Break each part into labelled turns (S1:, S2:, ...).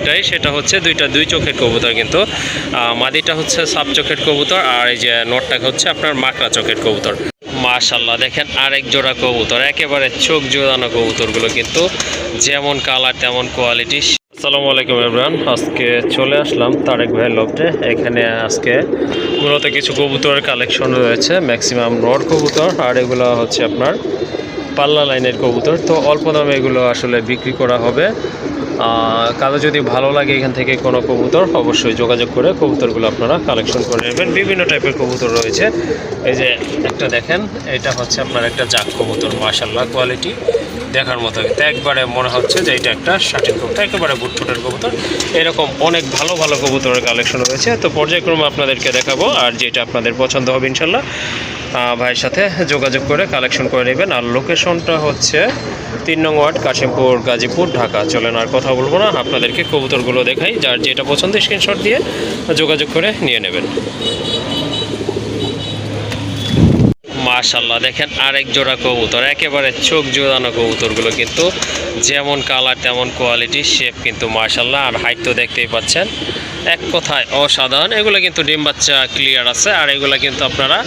S1: একটাই, সেটা হচ্ছে দুই চোখের কবুতর কিন্তু। মাদিটা হচ্ছে সাপ চোখের কবুতর, আর এই যে নটটা হচ্ছে আপনার মাকড়া চোখের কবুতর। মাশাআল্লাহ দেখেন আরেক জোড়া কবুতর, একেবারে চোখ জোড়ানো কবুতরগুলো কিন্তু, যেমন কালার তেমন কোয়ালিটি। আসসালামু আলাইকুম এভরিওয়ান, আজকে চলে আসলাম তারেক ভাইয়ের লফটে। এখানে আজকে মূলত কিছু কবুতরের কালেকশন রয়েছে, ম্যাক্সিমাম নর কবুতর, আর এগুলো হচ্ছে আপনার পাল্লা লাইনের কবুতর। তো অল্প দামে এগুলো আসলে বিক্রি করা হবে। কারো যদি ভালো লাগে এখান থেকে কোনো কবুতর, অবশ্যই যোগাযোগ করে কবুতরগুলো আপনারা কালেকশন করে নেবেন। বিভিন্ন টাইপের কবুতর রয়েছে। এই যে একটা দেখেন, এটা হচ্ছে আপনার একটা জাক কবুতর, মাশাআল্লাহ কোয়ালিটি দেখার মতো, কিন্তু একবারে মনে হচ্ছে যে এটা একটা শাটিন কবুতর, একেবারে বুটফুটের কবুতর। এরকম অনেক ভালো ভালো কবুতরের কালেকশন রয়েছে, তো পর্যায়ক্রমে আপনাদেরকে দেখাবো। আর যেটা আপনাদের পছন্দ হবে ইনশাল্লাহ ভাইয়ের সাথে যোগাযোগ করে কালেকশন করে নেবেন। আর লোকেশনটা হচ্ছে 3 নং ওয়ার্ড, কাশিমপুর, গাজীপুর, ঢাকা। চলেন আর কথা বলবো না, আপনাদেরকে কবুতরগুলো দেখাই। যার যেটা পছন্দ স্ক্রিনশট দিয়ে যোগাযোগ করে নিয়ে নেবেন। মাশাআল্লাহ দেখেন আরেক জোড়া কবুতর, একেবারে চোখ জোড়ানো কবুতরগুলো কিন্তু, যেমন কালার তেমন কোয়ালিটি, শেপ কিন্তু মাশাআল্লাহ। আর হাইট তো দেখতেই পাচ্ছেন, এক কথায় অসাধারণ। এগুলো কিন্তু ডিম বাচ্চা ক্লিয়ার আছে, আর এগুলো কিন্তু আপনারা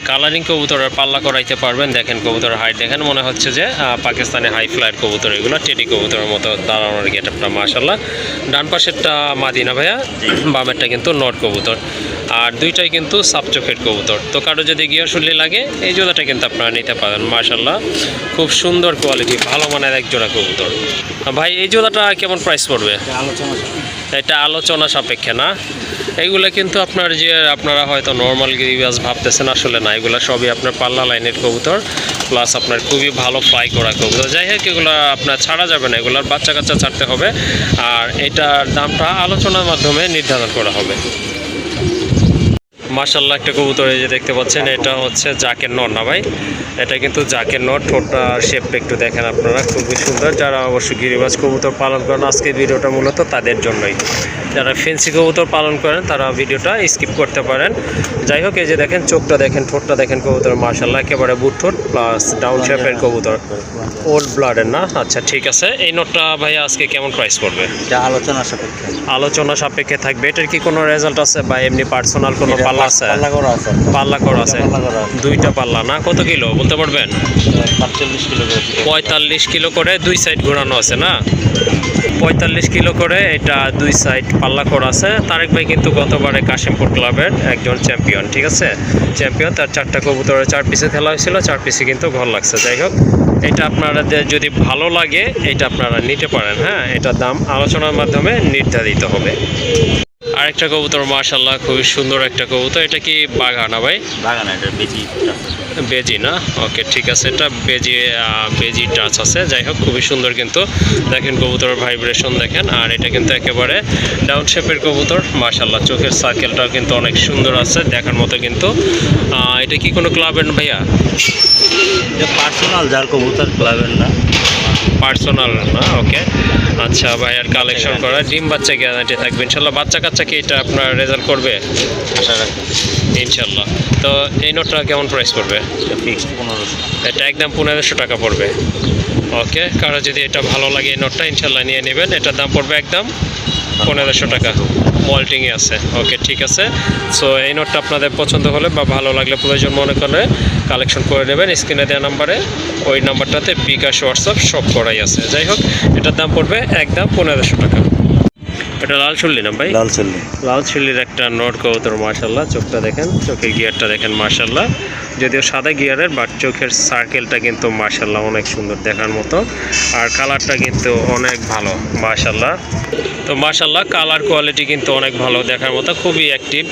S1: কালারিং কবুতরের পাল্লা করাইতে পারবেন। দেখেন কবুতরের হাইট দেখেন, মনে হচ্ছে যে পাকিস্তানি হাই ফ্লাইট কবুতর, এগুলো টেডি কবুতরের মতো দাঁড়ানোর গেটআপটা মাশাআল্লাহ। ডান পাশেরটা মাদিনা ভাইয়া, বামেরটা কিন্তু নট কবুতর, আর দুইটাই কিন্তু সাপ চোখের কবুতর। তো কারো যদি গিয়াশুলি লাগে এই জোড়াটা কিন্তু আপনারা নিতে পারেন। মাশাআল্লাহ খুব সুন্দর কোয়ালিটি, ভালো মানের এক জোড়া কবুতর। ভাই এই জোড়াটা কেমন প্রাইস পড়বে? এটা আলোচনা সাপেক্ষে না, এইগুলো কিন্তু আপনার যে আপনারা হয়তো নর্মাল গিরিবাজ ভাবতেছেন, আসলে না, এগুলো সবই আপনার পাল্লা লাইনের কবুতর, প্লাস আপনার খুবই ভালো ফ্লাই করা কবুতর। যাই হোক, এগুলো আপনার ছাড়া যাবে না, এগুলোর বাচ্চা কাচ্চা ছাড়তে হবে, আর এটার দামটা আলোচনার মাধ্যমে নির্ধারণ করা হবে। মাশাআল্লাহ একটা কবুতর এই যে দেখতে পাচ্ছেন, এটা হচ্ছে জাকের নর না ভাই? এটা কিন্তু জাকের নর। ঠোঁটটা শেপটা একটু দেখেন আপনারা, খুবই সুন্দর। যারা অবশ্যই গিরিবাজ কবুতর পালন করেন, আজকের ভিডিওটা মূলত তাদের জন্যই। যারা ফেন্সি কবুতর পালন করেন তারা ভিডিওটা স্কিপ করতে পারেন। যাই হোক, এই যে দেখেন চোখটা দেখেন, ঠোঁটটা দেখেন কবুতর, মাশাআল্লাহ একেবারে বুট ঠোঁট প্লাস ডাউন শেপের কবুতর, ওল্ড ব্লাডের না? আচ্ছা ঠিক আছে। এই নটটা ভাই আজকে কেমন প্রাইস পড়বে?
S2: আলোচনা সাপেক্ষে।
S1: আলোচনা সাপেক্ষে থাকবে। এটার কি কোনো রেজাল্ট আছে বা এমনি পার্সোনাল কোনো পাল্লা আছে? পাল্লা করা আছে, দুইটা পাল্লা না? কত কিলো বলতে পারবেন? 45 কিলো করে দুই সাইড ঘোরানো আছে না? 45 কিলো করে এটা দুই সাইড পাল্লা করা আছে। তারেক ভাই কিন্তু গতবারে কাশিমপুর ক্লাবের একজন চ্যাম্পিয়ন, ঠিক আছে, চ্যাম্পিয়ন। তার 4টা কবুতরের 4 পিসে খেলা হয়েছিল, 4 পিসে কিন্তু ঘর লাগছে। যাই হোক, এটা আপনাদের যদি ভালো লাগে এটা আপনারা নিতে পারেন। হ্যাঁ, এটার দাম আলোচনার মাধ্যমে নির্ধারিত হবে। আরেকটা কবুতর মাশাআল্লাহ খুবই সুন্দর একটা কবুতর। এটা কি বাঘা না ভাই?
S2: বাঘা না, এটা
S1: বেজি না? ওকে ঠিক আছে, এটা বেজি টাচ আছে। যাই হোক, খুবই সুন্দর কিন্তু, দেখেন কবুতরের ভাইব্রেশন দেখেন। আর এটা কিন্তু একেবারে ডাউন শেপের কবুতর, মাশাআল্লাহ চোখের সার্কেলটাও কিন্তু অনেক সুন্দর আছে দেখার মতো কিন্তু। এটা কি কোনো ক্লাবের ভাইয়া?
S2: পার্সোনাল, যার কবুতর ক্লাবের না,
S1: পার্সোনাল না? ওকে আচ্ছা, ভাইয়ার কালেকশন করা ডিম বাচ্চা গ্যারান্টি থাকবে ইনশাল্লাহ। বাচ্চা কাচ্চা কি এটা আপনার রেজাল্ট করবে
S2: আশা রাখি
S1: ইনশাল্লাহ। তো এই নোটটা কেমন প্রাইস পড়বে?
S2: ফিক্সড 1500।
S1: এটা একদম 1500 টাকা পড়বে। ওকে, কারো যদি এটা ভালো লাগে এই নোটটা ইনশাল্লাহ নিয়ে নেবেন। এটার দাম পড়বে একদম 1500 টাকা, মল্টিংয়ে আছে। ওকে ঠিক আছে। সো এই নোটটা আপনাদের পছন্দ হলে বা ভালো লাগলে প্রয়োজন মনে করলে কালেকশন করে নেবেন। স্ক্রিনে দেওয়া নাম্বারে, ওই নাম্বারটাতে বিকাশ হোয়াটসঅ্যাপ সব করাই আছে। যাই হোক, এটার দাম পড়বে একদম 1500 টাকা। এটা লাল চুল্লি না ভাই? লাল চুল্লির একটা নট কবুতর, মাশাআল্লাহ চোখটা দেখেন, চোখের গিয়ারটা দেখেন মাশাআল্লাহ। যদিও সাদা গিয়ারের, বাট চোখের সার্কেলটা কিন্তু মাশাআল্লাহ অনেক সুন্দর দেখার মতো, আর কালারটা কিন্তু অনেক ভালো মাশাআল্লাহ। তো মাশাআল্লাহ কালার কোয়ালিটি কিন্তু অনেক ভালো দেখার মতো, খুবই অ্যাক্টিভ।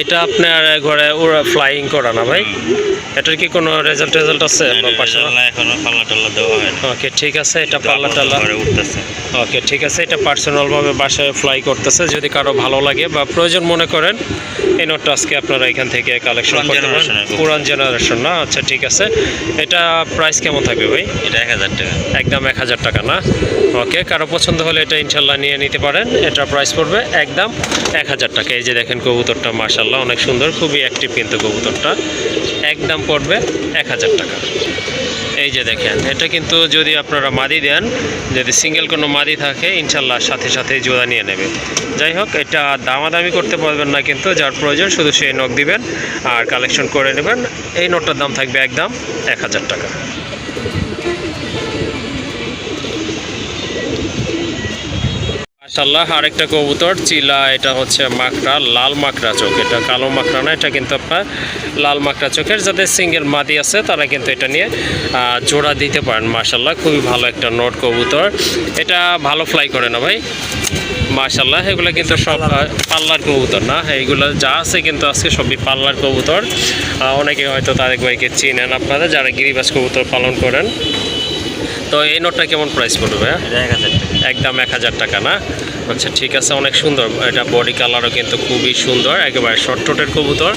S1: এটা আপনার ঘরে ওরা ফ্লাইং করা না ভাই? এটার কি কোনো রেজাল্ট আছে?
S2: এখনো পাল্লা টাল্লা দেওয়া হয় না।
S1: ওকে ঠিক আছে, এটা পাল্লা টাল্লা
S2: উঠতেছে।
S1: ওকে ঠিক আছে, এটা পার্সোনালভাবে বাসায় ফ্লাই করতেছে। যদি কারো ভালো লাগে বা প্রয়োজন মনে করেন, এই নোটটা আজকে আপনারা এখান থেকে কালেকশন করতে পারেন। পুরান জেনারেশন না? আচ্ছা ঠিক আছে। এটা প্রাইস কেমন থাকবে ভাই?
S2: এটা 1000 টাকা,
S1: একদম 1000 টাকা না? ওকে, কারো পছন্দ হলে এটা ইনশাল্লাহ নিয়ে নিতে পারেন। এটা প্রাইস পড়বে একদম 1000 টাকা। এই যে দেখেন কবুতরটা মাশাআল্লাহ অনেক সুন্দর, খুবই অ্যাক্টিভ কিন্তু কবুতরটা। একদম পড়বে 1000 টাকা। এই যে দেখেন, এটা কিন্তু যদি আপনারা মাদি দেন, যদি সিঙ্গেল কোনো মাদি থাকে ইনশাল্লাহ সাথে সাথে জোড়া নিয়ে নেবে। যাই হোক, এটা দামাদামি করতে পারবেন না, কিন্তু যার প্রয়োজন শুধু সেই নখ দিবেন আর কালেকশন করে নেবেন। এই নটটার দাম থাকবে একদম 1000 টাকা। মাশাআল্লাহ, আরেকটা কবুতর চিলা, এটা হচ্ছে মাকড়া, লাল মাকড়া চোখ, এটা কালো মাকড়া না, এটা কিন্তু আপনার লাল মাকড়া চোখের। যাদের সিঙ্গেল মাদি আছে তারা কিন্তু এটা নিয়ে জোড়া দিতে পারেন। মাশাআল্লাহ, খুবই ভালো একটা নট কবুতর। এটা ভালো ফ্লাই করে না ভাই? মাশাআল্লাহ, এগুলো কিন্তু সব পাল্লার কবুতর না, এইগুলো যা আছে কিন্তু আজকে সবই পাল্লার কবুতর। অনেকে হয়তো তারেক ভাইকে চিনেন আপনারা যারা গিরিবাজ কবুতর পালন করেন। তো এই নোটটা কেমন প্রাইস পড়বে ভাইয়া?
S2: এটা 1000 টাকা।
S1: একদম 1000 টাকা না? আচ্ছা ঠিক আছে, অনেক সুন্দর। এটা বডি কালারও কিন্তু খুবই সুন্দর, একেবারে শর্ট টোটের কবুতর।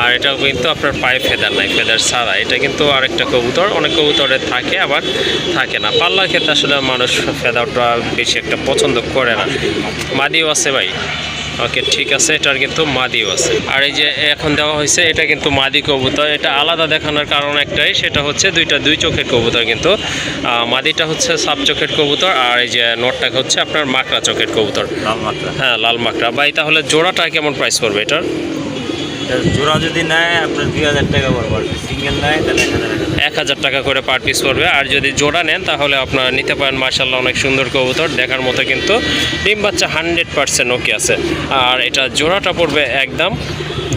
S1: আর এটাও কিন্তু আপনার পায়ে ফেদার নাই, ফেদার ছাড়া। এটা কিন্তু আরেকটা কবুতর, অনেক কবুতরে থাকে আবার থাকে না। পাল্লার ক্ষেত্রে আসলে মানুষ ফেদারটা বেশি একটা পছন্দ করে না। মাদিও আছে ভাই? ওকে ঠিক আছে, এটার কিন্তু মাদিও আছে। আর এই যে এখন দেওয়া হয়েছে এটা কিন্তু মাদি কবুতর। এটা আলাদা দেখানোর কারণ একটাই, সেটা হচ্ছে দুই চোখের কবুতর কিন্তু। মাদিটা হচ্ছে সাপ চোখের কবুতর, আর এই যে নটটা হচ্ছে আপনার মাকড়া চোখের কবুতর।
S2: লাল মাকড়া।
S1: হ্যাঁ, লাল মাকড়া। ভাই তাহলে জোড়াটা কেমন প্রাইস পড়বে এটার?
S2: জোড়া যদি নেয় আপনার 2000 টাকা পড়বে, সিঙ্গেল নেয় তাহলে
S1: 1000 টাকা করে পার পিস পড়বে। আর যদি জোড়া নেন তাহলে আপনারা নিতে পারেন। মাশাআল্লাহ, অনেক সুন্দর কবুতর, দেখার মতো কিন্তু। ডিম বাচ্চা 100% ওকে আছে। আর এটা জোড়াটা পড়বে একদম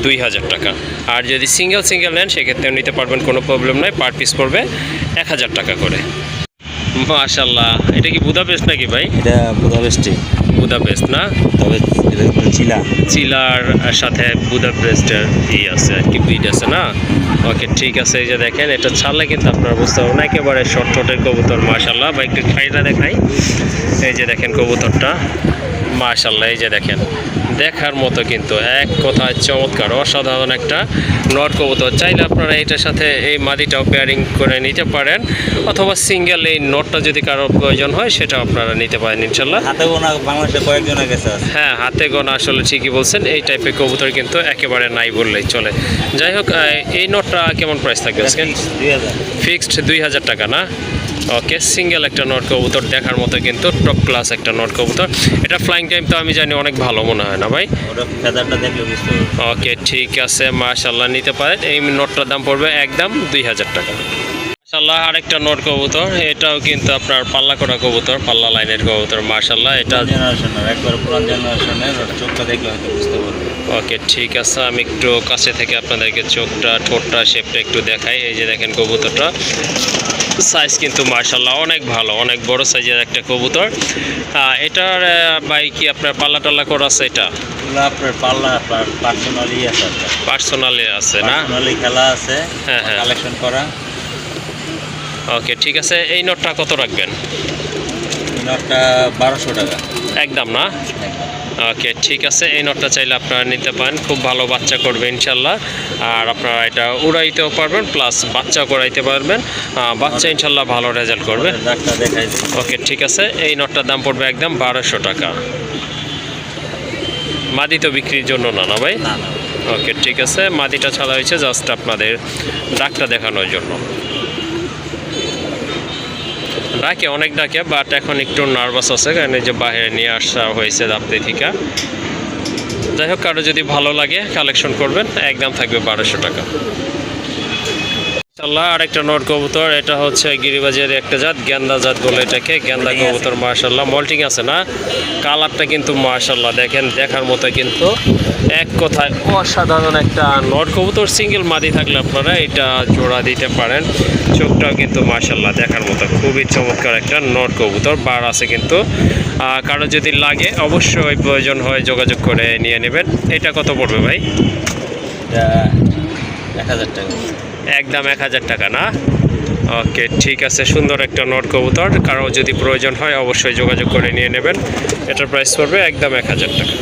S1: 2000 টাকা। আর যদি সিঙ্গেল নেন সেক্ষেত্রেও নিতে পারবেন, কোনো প্রবলেম নয়। পার পিস পড়বে 1000 টাকা করে। মাশাআল্লাহ, এটা কি বুদাপেস্ট নাকি ভাই?
S2: এটা বুদাপেস্টে।
S1: বুদাপেস্ট না,
S2: তবে এটা চিলা।
S1: চিলার সাথে বুদাপেস্টের আছে আর কি, ব্রিড আছে না? ওকে ঠিক আছে। এই যে দেখেন, এটা ছাড়লে কিন্তু আপনারা বুঝতে পারবেন, একেবারে শর্ট টোটের কবুতর। মাশাআল্লাহ, বা একটু খাইটা দেখাই। এই যে দেখেন কবুতরটা, মাশাআল্লাহ, এই যে দেখেন, দেখার মতো কিন্তু, এক কথায় চমৎকার, অসাধারণ একটা নর কবুতর। চাইলে আপনারা এটার সাথে এই মাদিটাও পেয়ারিং করে নিতে পারেন, অথবা সিঙ্গেল এই নটটা যদি কারোর প্রয়োজন হয় সেটা আপনারা নিতে পারেন ইনশাল্লাহ।
S2: হাতে গোনা বাংলাদেশে কয়েকজনের কাছে আছে।
S1: হ্যাঁ, হাতে গোনা, আসলে ঠিকই বলছেন। এই টাইপের কবুতর কিন্তু একেবারে নাই বললেই চলে। যাই হোক, এই নটটা কেমন প্রাইস থাকবে আজকে?
S2: 2000।
S1: ফিক্সড 2000 টাকা না? ওকে, সিঙ্গেল একটা নট কবুতর, দেখার মতো কিন্তু টপ ক্লাস একটা নট কবুতর। এটা ফ্লাইং টাইম তো আমি জানি অনেক ভালো মনে হয় না ভাই?
S2: ওটা ফেদারটা দেখলে বুঝতে পারবে।
S1: ওকে ঠিক আছে, মাশাআল্লাহ, নিতে পারেন। এই নটটার দাম পড়বে একদম 2000 টাকা। মাশাআল্লাহ, আরেকটা নট কবুতর, এটাও কিন্তু আপনার পাল্লা করা কবুতর, পাল্লা লাইনের কবুতর। মাশাআল্লাহ, এটা
S2: জেনারেশনের, একবার পুরান জেনারেশনের, চোখটা দেখলে হয়তো বুঝতে পারবে।
S1: ওকে ঠিক আছে, আমি একটু কাছে থেকে আপনাদেরকে চোখটা, ঠোঁটটা, শেপটা একটু দেখাই। এই যে দেখেন কবুতরটা, সাইজ কিন্তু মাশাআল্লাহ অনেক ভালো, অনেক বড় সাইজের একটা কবুতর। এটার ভাই কি আপনার পাল্লা টাল্লা করা আছে? এটা
S2: আপনার পাল্লা পার্সোনালি আছে,
S1: পার্সোনালি আছে না?
S2: পার্সোনালি খেলা আছে,
S1: হ্যাঁ হ্যাঁ,
S2: কালেকশন করা।
S1: ওকে ঠিক আছে। এই নোটটা কত রাখবেন?
S2: নোটটা 1200 টাকা
S1: একদম না? ওকে ঠিক আছে, এই নোটটা চাইলে আপনারা নিতে পারেন, খুব ভালো বাচ্চা করবে ইনশাল্লাহ। আর আপনারা এটা উড়াইতেও পারবেন, প্লাস বাচ্চা করাইতে পারবেন, বাচ্চা ইনশাল্লাহ ভালো রেজাল্ট করবে। ওকে ঠিক আছে, এই নোটটার দাম পড়বে একদম 1200 টাকা। মাদি তো বিক্রির জন্য না, না ভাই?
S2: না না।
S1: ওকে ঠিক আছে, মাদিটা ছাড়া হয়েছে জাস্ট আপনাদের ডাকটা দেখানোর জন্য। ডাকে, অনেক ডাকে, বাট এখন একটু নার্ভাস আছে, কারণ এই যে বাইরে নিয়ে আসা হয়েছে রাত্রি থেকে। যাই হোক, কারো যদি ভালো লাগে কালেকশন করবেন, একদম থাকবে 1200 টাকা। ইনশাআল্লাহ, আরেকটা নট কবুতর, এটা হচ্ছে গিরিবাজের একটা জাত, গেন্দা জাত বলে এটাকে, গেন্দা কবুতর। মাশাআল্লাহ, মল্টিং আছে না? কালারটা কিন্তু মাশাআল্লাহ দেখেন, দেখার মতো কিন্তু, এক কথায় অসাধারণ একটা নট কবুতর। সিঙ্গেল মাদি থাকলে আপনারা এটা জোড়া দিতে পারেন। চোখটাও কিন্তু মাশাআল্লাহ দেখার মতো, খুবই চমৎকার একটা নট কবুতর। বার আছে কিন্তু, কারো যদি লাগে অবশ্যই প্রয়োজন হয় যোগাযোগ করে নিয়ে নেবেন। এটা কত পড়বে ভাই?
S2: এটা 1000 টাকা।
S1: একদম 1000 টাকা না? ওকে ঠিক আছে, সুন্দর একটা নট কবুতর, কারো যদি প্রয়োজন হয় অবশ্যই যোগাযোগ করে নিয়ে নেবেন। এটার প্রাইস পড়বে একদম 1000 টাকা।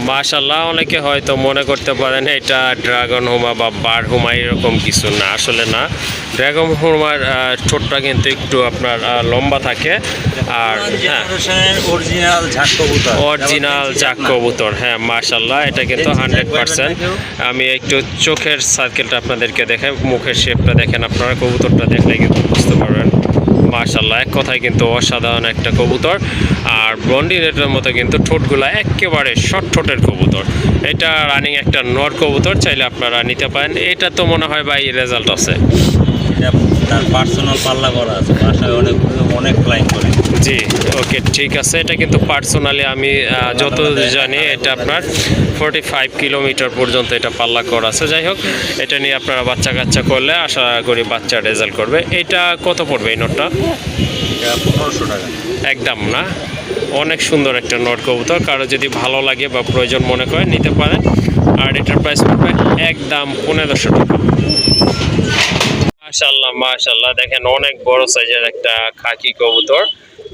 S1: মাশাআল্লাহ, অনেকে হয়তো মনে করতে পারেন এটা ড্রাগন হুমা বা বার হুমা, এরকম কিছু না, আসলে না। ড্রাগন হোমার ঠোঁটটা কিন্তু একটু আপনার লম্বা থাকে। আর হ্যাঁ,
S2: অরিজিনাল ঝাক কবুতর,
S1: অরিজিনাল জাক কবুতর, হ্যাঁ মাশাল্লাহ, এটা কিন্তু 100%। আমি একটু চোখের সার্কেলটা আপনাদেরকে দেখাই, মুখের শেপটা দেখেন আপনারা, কবুতরটা দেখলে কিন্তু বুঝতে পারবেন। মাশাল্লাহ, এক কথায় কিন্তু অসাধারণ একটা কবুতর। আর ব্লন্ডি রেটের মতো কিন্তু ঠোঁটগুলা একেবারে শর্ট ঠোঁটের কবুতর। এটা রানিং একটা নর কবুতর, চাইলে আপনারা নিতে পারেন। এটা তো মনে হয় ভাই রেজাল্ট আছে।
S2: এটা তার পার্সোনাল পাল্লা করা আছে, বাসায় অনেক ফ্লাইং করে।
S1: জি, ওকে, ঠিক আছে। এটা কিন্তু পার্সোনালি আমি যত জানি এটা আপনার 45 কিলোমিটার পর্যন্ত এটা পাল্লা করা আছে। যাই হোক, এটা নিয়ে আপনারা বাচ্চা কাচ্চা করলে আশা করি বাচ্চা রেজাল্ট করবে। এটা কত পড়বে এই নোটটা?
S2: এটা 1500 টাকা
S1: একদম না, অনেক সুন্দর একটা নট কবুতর, কারো যদি ভালো লাগে বা প্রয়োজন মনে করে নিতে পারেন। আর এটার প্রাইস পড়বে একদম 1500 টাকা। মাশাল্লাহ মাশাল্লাহ, দেখেন অনেক বড় সাইজের একটা খাকি কবুতর।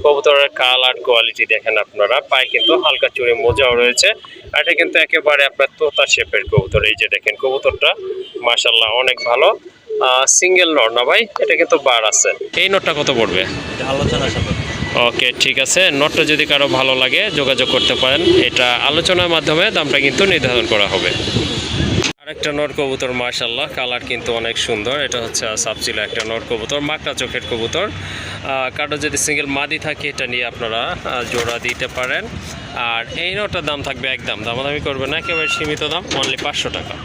S1: কবুতরের কালার কোয়ালিটি দেখেন আপনারা, পায়ে কিন্তু হালকা চুড়ি মোজাও রয়েছে। আর এটা কিন্তু একেবারে আপনার তোতা শেপের কবুতর। এই যে দেখেন কবুতরটা, মাশাল্লাহ অনেক ভালো। সিঙ্গেল নর না ভাই, এটা কিন্তু বার আছে। এই নটটা কত পড়বে?
S2: এটা আলোচনার সাথে।
S1: ওকে, ঠিক আছে। নটটা যদি কারো ভালো লাগে যোগাযোগ করতে পারেন, এটা আলোচনার মাধ্যমে দামটা কিন্তু নির্ধারণ করা হবে। আরেকটা নর কবুতর, মাশাল্লাহ কালার কিন্তু অনেক সুন্দর। এটা হচ্ছে সাবচিলা একটা নর কবুতর, মাকড়া চোখের কবুতর। কারো যদি সিঙ্গেল মাদি থাকে এটা নিয়ে আপনারা জোড়া দিতে পারেন। আর এই নটার দাম থাকবে একদম, দামাদামি করবে না, একেবারে সীমিত দাম, অনলি 500 টাকা।